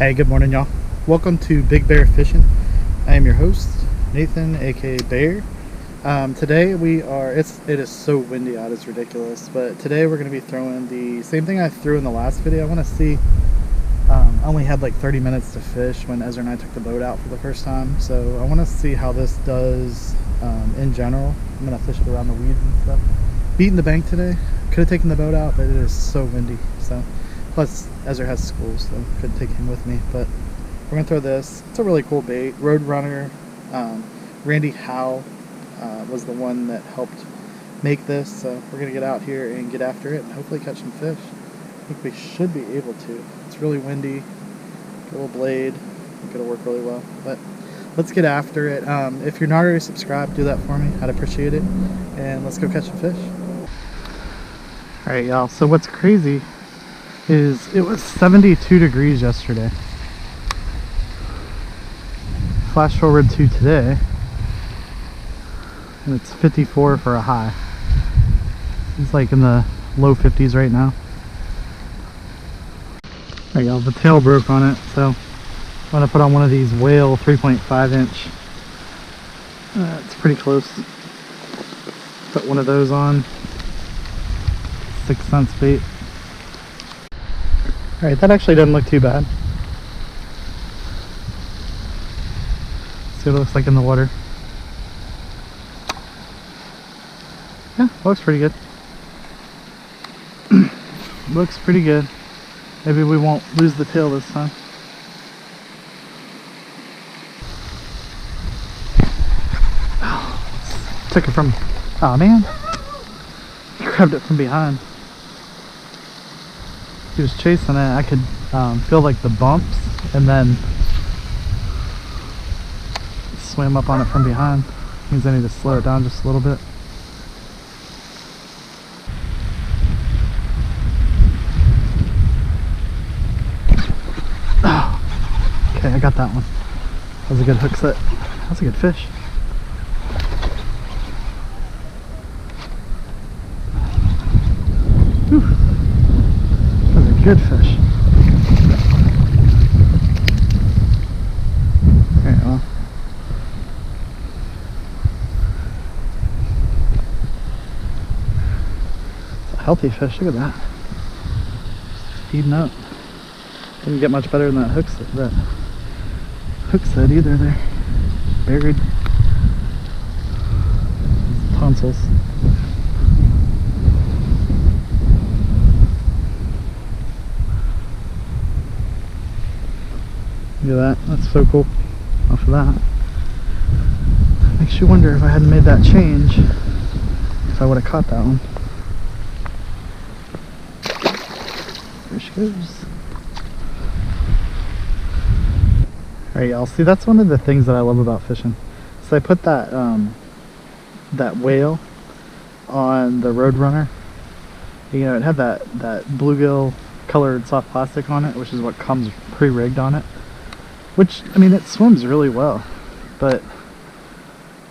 Hey, good morning, y'all. Welcome to Big Bear Fishing. I am your host, Nathan, aka Bear. Today it is so windy out, it's ridiculous, but today we're going to be throwing the same thing I threw in the last video. I want to see, I only had like 30 minutes to fish when Ezra and I took the boat out for the first time, so I want to see how this does in general. I'm going to fish it around the weeds and stuff. Beating the bank today. Could have taken the boat out, but it is so windy, so. Plus, Ezra has school, so couldn't take him with me. But we're going to throw this. It's a really cool bait. Road Runner. Randy Howe was the one that helped make this. So we're going to get out here and get after it and hopefully catch some fish. I think we should be able to. It's really windy. Got a little blade. I think it'll work really well. But let's get after it. If you're not already subscribed, do that for me. I'd appreciate it. And let's go catch some fish. Alright, y'all. So what's crazy is it was 72 degrees yesterday. Flash forward to today and it's 54 for a high. It's like in the low 50s right now. There you go, the tail broke on it, so I'm going to put on one of these whale 3.5 inch. It's pretty close. Put one of those on. 6 cents bait. Alright, that actually doesn't look too bad. See what it looks like in the water. Yeah, looks pretty good. Looks pretty good. Maybe we won't lose the tail this time. Oh, took it from... Oh man! Grabbed it from behind. He was chasing it. I could feel like the bumps and then swim up on it from behind. Means I need to slow it down just a little bit. Oh, okay, I got that one. That was a good hook set. That's a good fish. Whew. Good fish. Alright, well. It's a healthy fish, look at that. Feeding up. Didn't get much better than that hook set either there. Buried. Tonsils. Look at that, that's so cool. Off of that. Makes you wonder if I hadn't made that change, if I would have caught that one. There she goes. Alright y'all, see that's one of the things that I love about fishing. So I put that that whale on the Road Runner. You know, it had that bluegill colored soft plastic on it, which is what comes pre-rigged on it. Which, I mean, it swims really well, but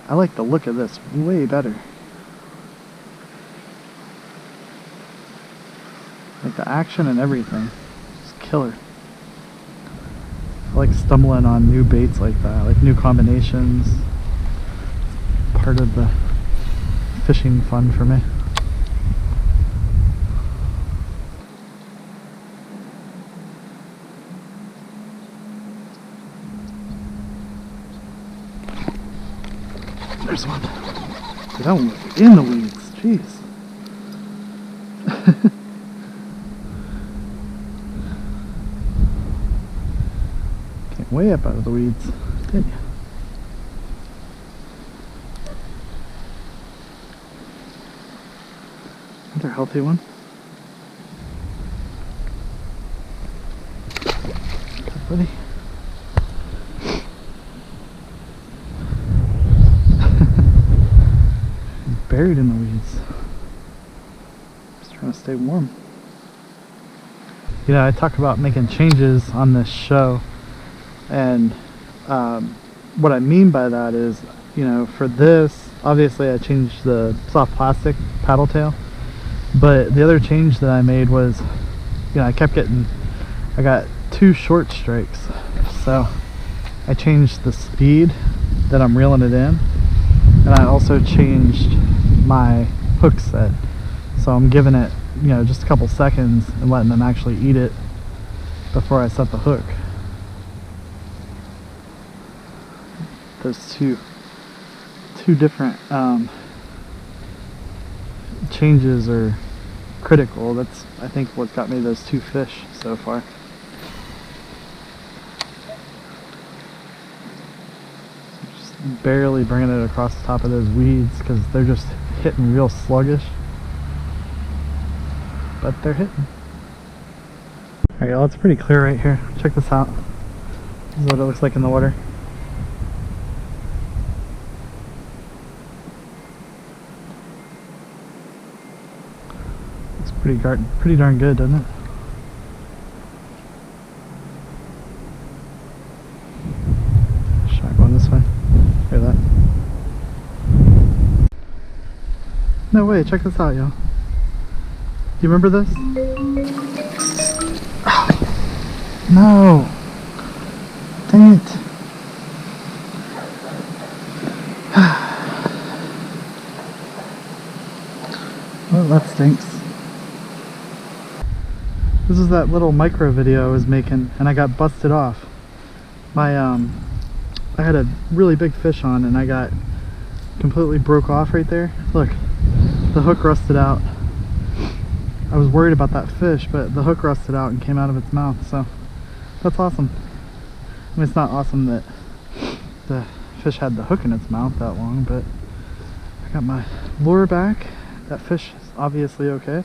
I like the look of this way better. Like the action and everything, just killer. I like stumbling on new baits like that, like new combinations. It's part of the fishing fun for me. There's one. Dude, that one was in the weeds. Jeez. Came way up out of the weeds, didn't you? Another healthy one. Good buddy. Buried in the weeds. Just trying to stay warm. You know, I talk about making changes on this show, and what I mean by that is, you know, for this, obviously I changed the soft plastic paddle tail, but the other change that I made was, you know, I got 2 short strikes, so I changed the speed that I'm reeling it in, and I also changed my hook set, so I'm giving it, you know, just a couple seconds and letting them actually eat it before I set the hook. Those two different changes are critical. That's, I think, what got me those 2 fish so far. Just barely bringing it across the top of those weeds because they're just hitting real sluggish, but they're hitting. Alright y'all, it's pretty clear right here. Check this out. This is what it looks like in the water. Looks pretty darn good, doesn't it? Should I go this way? Hear that? No way, check this out, y'all. Do you remember this? No! Dang it! Well, that stinks. This is that little micro video I was making, and I got busted off. I had a really big fish on, and I got completely broke off right there. Look, the hook rusted out. I was worried about that fish, but the hook rusted out and came out of its mouth, so that's awesome. I mean, it's not awesome that the fish had the hook in its mouth that long, but I got my lure back. That fish is obviously okay.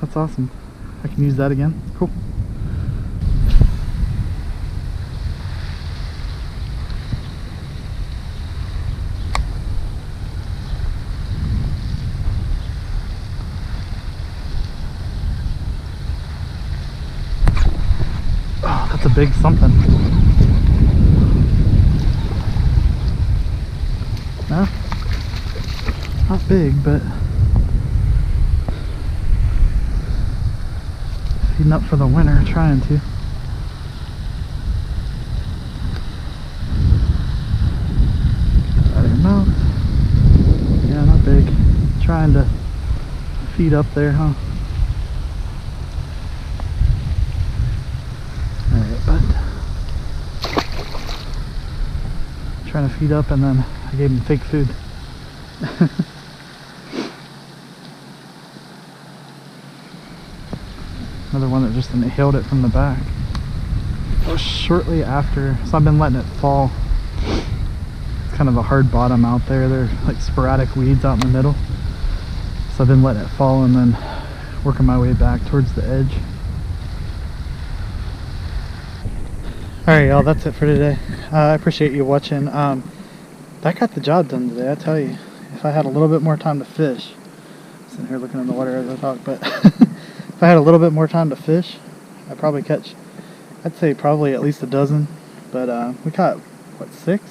That's awesome. I can use that again. Cool. Oh, that's a big something. No, not big, but feeding up for the winter, trying to. Out of your mouth. Yeah, not big. Trying to feed up there, huh? Alright, bud. Trying to feed up, and then I gave him fake food. Another one that just inhaled it from the back. It was shortly after, so I've been letting it fall. It's kind of a hard bottom out there. There are like sporadic weeds out in the middle. So I've been letting it fall and then working my way back towards the edge. Alright y'all, that's it for today. I appreciate you watching. That got the job done today, I tell you. If I had a little bit more time to fish, sitting here looking in the water as I talk, but if I had a little bit more time to fish, I'd probably catch, I'd say probably at least a dozen. But we caught, what, 6?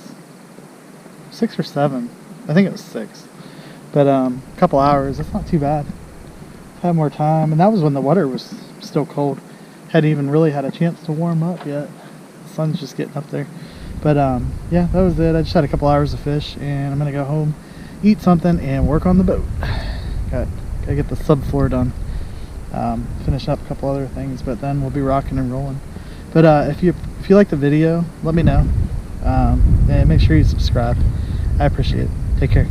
6 or 7. I think it was 6. But a couple hours, that's not too bad. If I had more time, and that was when the water was still cold. Hadn't even really had a chance to warm up yet. The sun's just getting up there. But yeah, that was it. I just had a couple hours of fish, and I'm gonna go home, eat something, and work on the boat. Gotta get the subfloor done. Finish up a couple other things, but then we'll be rocking and rolling. But if you like the video, let me know, and make sure you subscribe. I appreciate it. Take care.